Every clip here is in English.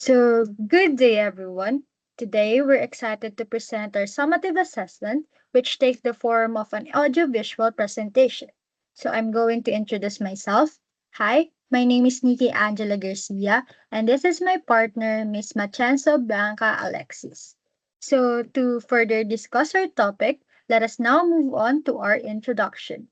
Good day, everyone. Today, we're excited to present our summative assessment, which takes the form of an audiovisual presentation. I'm going to introduce myself. Hi, my name is Nikki Angela Garcia, and this is my partner, Miss Machenzo Blanca Alexis. To further discuss our topic, let us now move on to our introduction.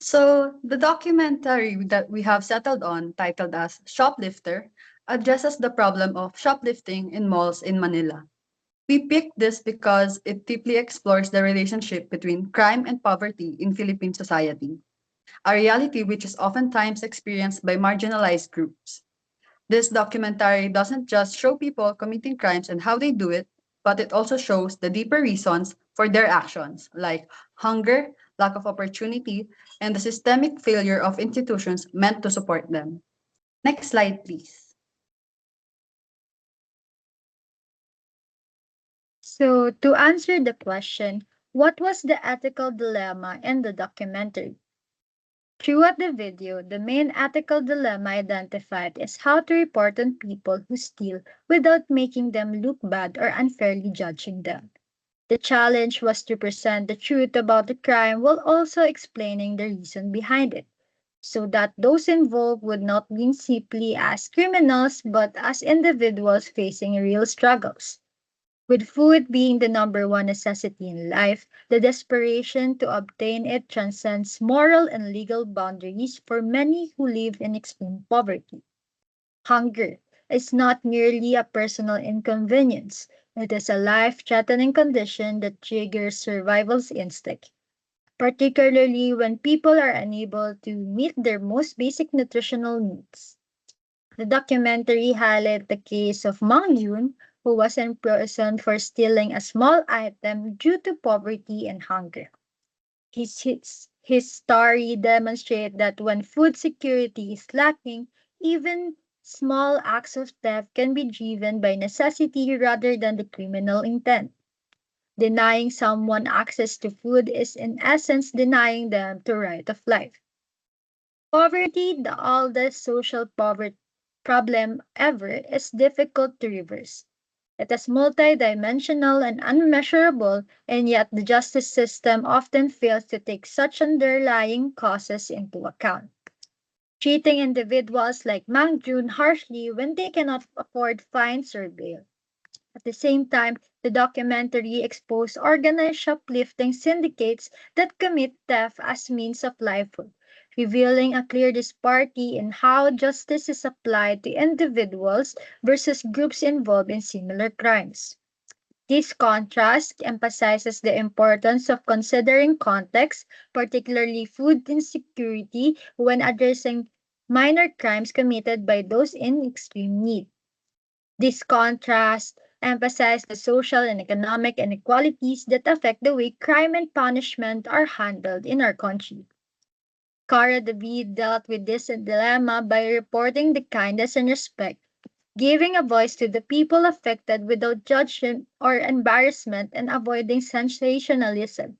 So, the documentary that we have settled on, titled as Shoplifter, addresses the problem of shoplifting in malls in Manila. We picked this because it deeply explores the relationship between crime and poverty in Philippine society, a reality which is oftentimes experienced by marginalized groups. This documentary doesn't just show people committing crimes and how they do it, but it also shows the deeper reasons for their actions, like hunger, lack of opportunity, and the systemic failure of institutions meant to support them. Next slide, please. To answer the question, what was the ethical dilemma in the documentary? Throughout the video, the main ethical dilemma identified is how to report on people who steal without making them look bad or unfairly judging them. The challenge was to present the truth about the crime while also explaining the reason behind it, so that those involved would not be simply as criminals but as individuals facing real struggles. With food being the number one necessity in life, the desperation to obtain it transcends moral and legal boundaries for many who live in extreme poverty. Hunger is not merely a personal inconvenience, it is a life threatening condition that triggers survival's instinct, particularly when people are unable to meet their most basic nutritional needs. The documentary highlighted the case of Mang Yun, who was in prison for stealing a small item due to poverty and hunger. His story demonstrates that when food security is lacking, even small acts of theft can be driven by necessity rather than the criminal intent. Denying someone access to food is in essence denying them the right of life. Poverty, the oldest social poverty problem ever, is difficult to reverse. It is multidimensional and unmeasurable, and yet the justice system often fails to take such underlying causes into account, treating individuals like Mang Jun harshly when they cannot afford fines or bail. At the same time, the documentary exposed organized shoplifting syndicates that commit theft as means of livelihood, revealing a clear disparity in how justice is applied to individuals versus groups involved in similar crimes. This contrast emphasizes the importance of considering context, particularly food insecurity, when addressing minor crimes committed by those in extreme need. This contrast emphasizes the social and economic inequalities that affect the way crime and punishment are handled in our country. Cara David dealt with this dilemma by reporting the kindness and respect, giving a voice to the people affected without judgment or embarrassment, and avoiding sensationalism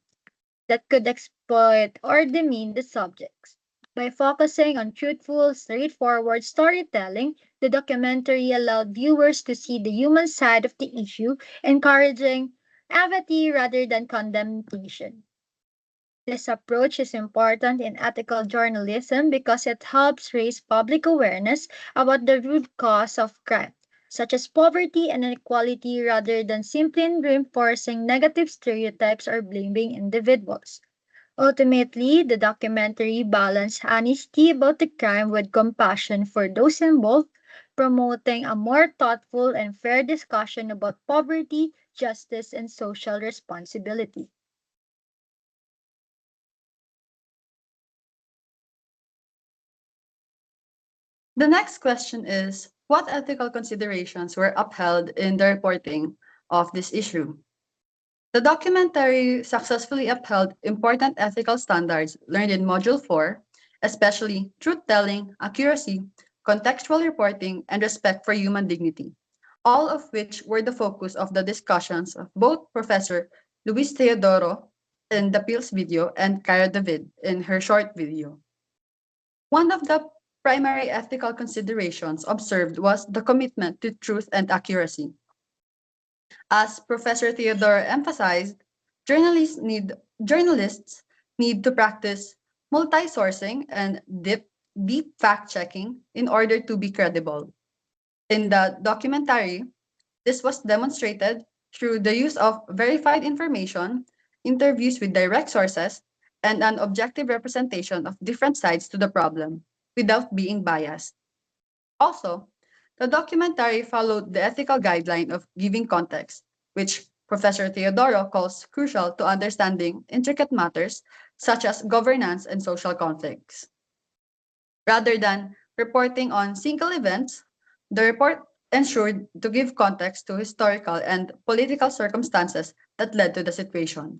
that could exploit or demean the subjects. By focusing on truthful, straightforward storytelling, the documentary allowed viewers to see the human side of the issue, encouraging empathy rather than condemnation. This approach is important in ethical journalism because it helps raise public awareness about the root cause of crime, such as poverty and inequality, rather than simply reinforcing negative stereotypes or blaming individuals. Ultimately, the documentary balanced honesty about the crime with compassion for those involved, promoting a more thoughtful and fair discussion about poverty, justice, and social responsibility. The next question is, what ethical considerations were upheld in the reporting of this issue? The documentary successfully upheld important ethical standards learned in Module 4, especially truth telling, accuracy, contextual reporting, and respect for human dignity, all of which were the focus of the discussions of both Professor Luis Teodoro in the Pills video and Cara David in her short video. One of the primary ethical considerations observed was the commitment to truth and accuracy. As Professor Theodore emphasized, journalists need to practice multi-sourcing and deep fact-checking in order to be credible. In the documentary, this was demonstrated through the use of verified information, interviews with direct sources, and an objective representation of different sides to the problem without being biased. Also, the documentary followed the ethical guideline of giving context, which Professor Theodoro calls crucial to understanding intricate matters such as governance and social conflicts. Rather than reporting on single events, the report ensured to give context to historical and political circumstances that led to the situation,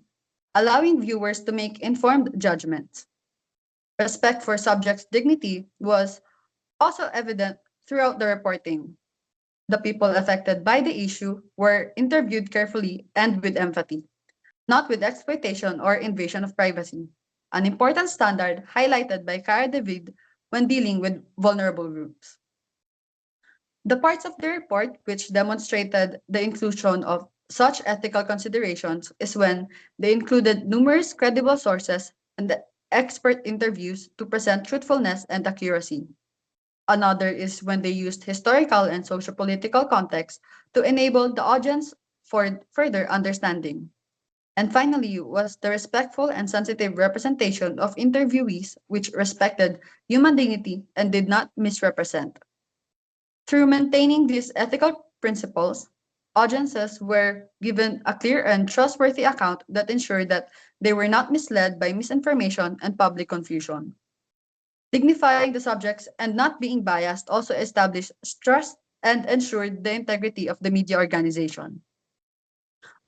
allowing viewers to make informed judgments. Respect for subjects' dignity was also evident throughout the reporting. The people affected by the issue were interviewed carefully and with empathy, not with exploitation or invasion of privacy, an important standard highlighted by Cara David when dealing with vulnerable groups. The parts of the report which demonstrated the inclusion of such ethical considerations is when they included numerous credible sources and expert interviews to present truthfulness and accuracy. Another is when they used historical and sociopolitical context to enable the audience for further understanding. And finally was the respectful and sensitive representation of interviewees which respected human dignity and did not misrepresent. Through maintaining these ethical principles, audiences were given a clear and trustworthy account that ensured that they were not misled by misinformation and public confusion. Dignifying the subjects and not being biased also established trust and ensured the integrity of the media organization.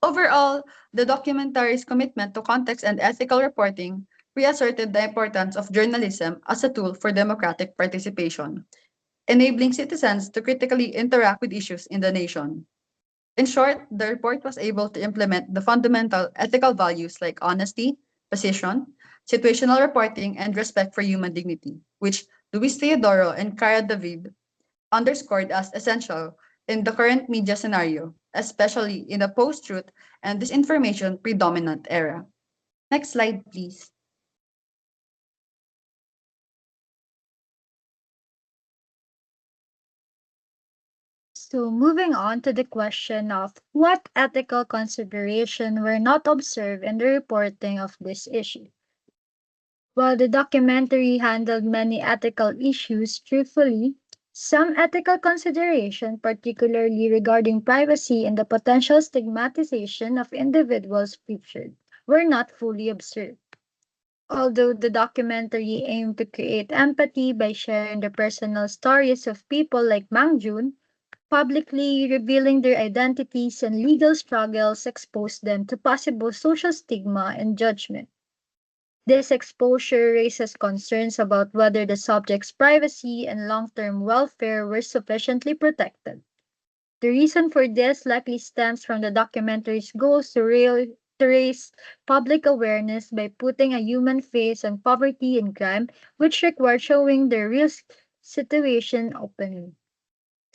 Overall, the documentary's commitment to context and ethical reporting reasserted the importance of journalism as a tool for democratic participation, enabling citizens to critically interact with issues in the nation. In short, the report was able to implement the fundamental ethical values like honesty, precision, situational reporting, and respect for human dignity, which Luis Teodoro and Cara David underscored as essential in the current media scenario, especially in the post-truth and disinformation predominant era. Next slide, please. So, moving on to the question of what ethical consideration were not observed in the reporting of this issue. While the documentary handled many ethical issues truthfully, some ethical consideration, particularly regarding privacy and the potential stigmatization of individuals featured, were not fully observed. Although the documentary aimed to create empathy by sharing the personal stories of people like Mang Jun, publicly revealing their identities and legal struggles exposed them to possible social stigma and judgment. This exposure raises concerns about whether the subject's privacy and long term welfare were sufficiently protected. The reason for this likely stems from the documentary's goals to raise public awareness by putting a human face on poverty and crime, which required showing the real situation openly.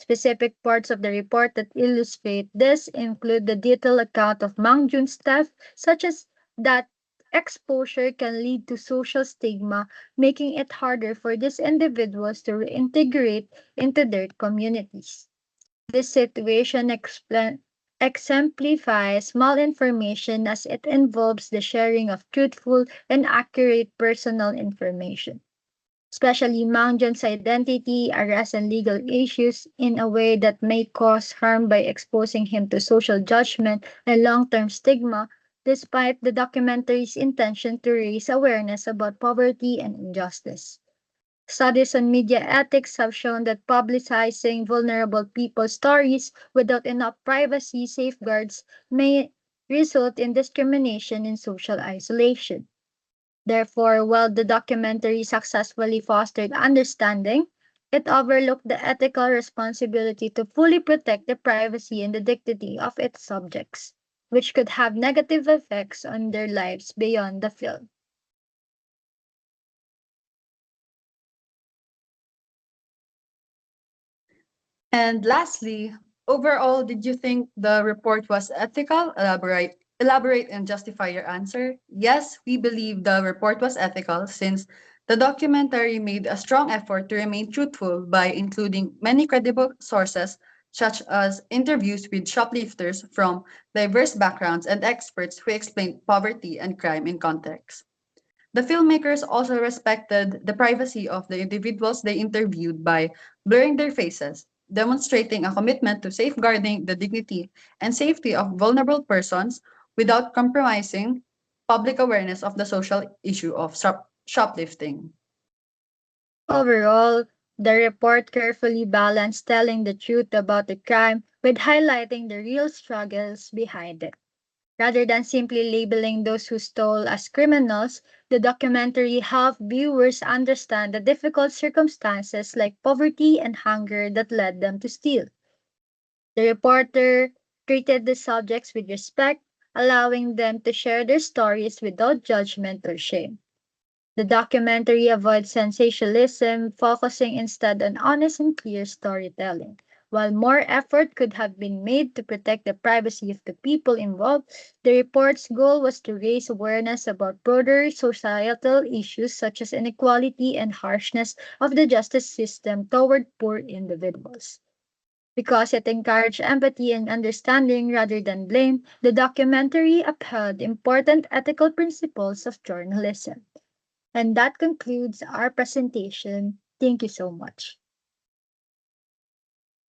Specific parts of the report that illustrate this include the detailed account of Mang Jun's death, such as that exposure can lead to social stigma, making it harder for these individuals to reintegrate into their communities. This situation exemplifies malinformation as it involves the sharing of truthful and accurate personal information, especially Mangjon's identity, arrest, and legal issues in a way that may cause harm by exposing him to social judgment and long term stigma, despite the documentary's intention to raise awareness about poverty and injustice. Studies on media ethics have shown that publicizing vulnerable people's stories without enough privacy safeguards may result in discrimination and social isolation. Therefore, while the documentary successfully fostered understanding, it overlooked the ethical responsibility to fully protect the privacy and the dignity of its subjects, which could have negative effects on their lives beyond the film. And lastly, overall, did you think the report was ethical? Elaborate and justify your answer. Yes, we believe the report was ethical since the documentary made a strong effort to remain truthful by including many credible sources, such as interviews with shoplifters from diverse backgrounds and experts who explained poverty and crime in context. The filmmakers also respected the privacy of the individuals they interviewed by blurring their faces, demonstrating a commitment to safeguarding the dignity and safety of vulnerable persons without compromising public awareness of the social issue of shoplifting. Overall, the report carefully balanced telling the truth about the crime with highlighting the real struggles behind it. Rather than simply labeling those who stole as criminals, the documentary helped viewers understand the difficult circumstances like poverty and hunger that led them to steal. The reporter treated the subjects with respect, allowing them to share their stories without judgment or shame. The documentary avoids sensationalism, focusing instead on honest and clear storytelling. While more effort could have been made to protect the privacy of the people involved, the report's goal was to raise awareness about broader societal issues such as inequality and harshness of the justice system toward poor individuals. Because it encouraged empathy and understanding rather than blame, the documentary upheld important ethical principles of journalism. And that concludes our presentation. Thank you so much.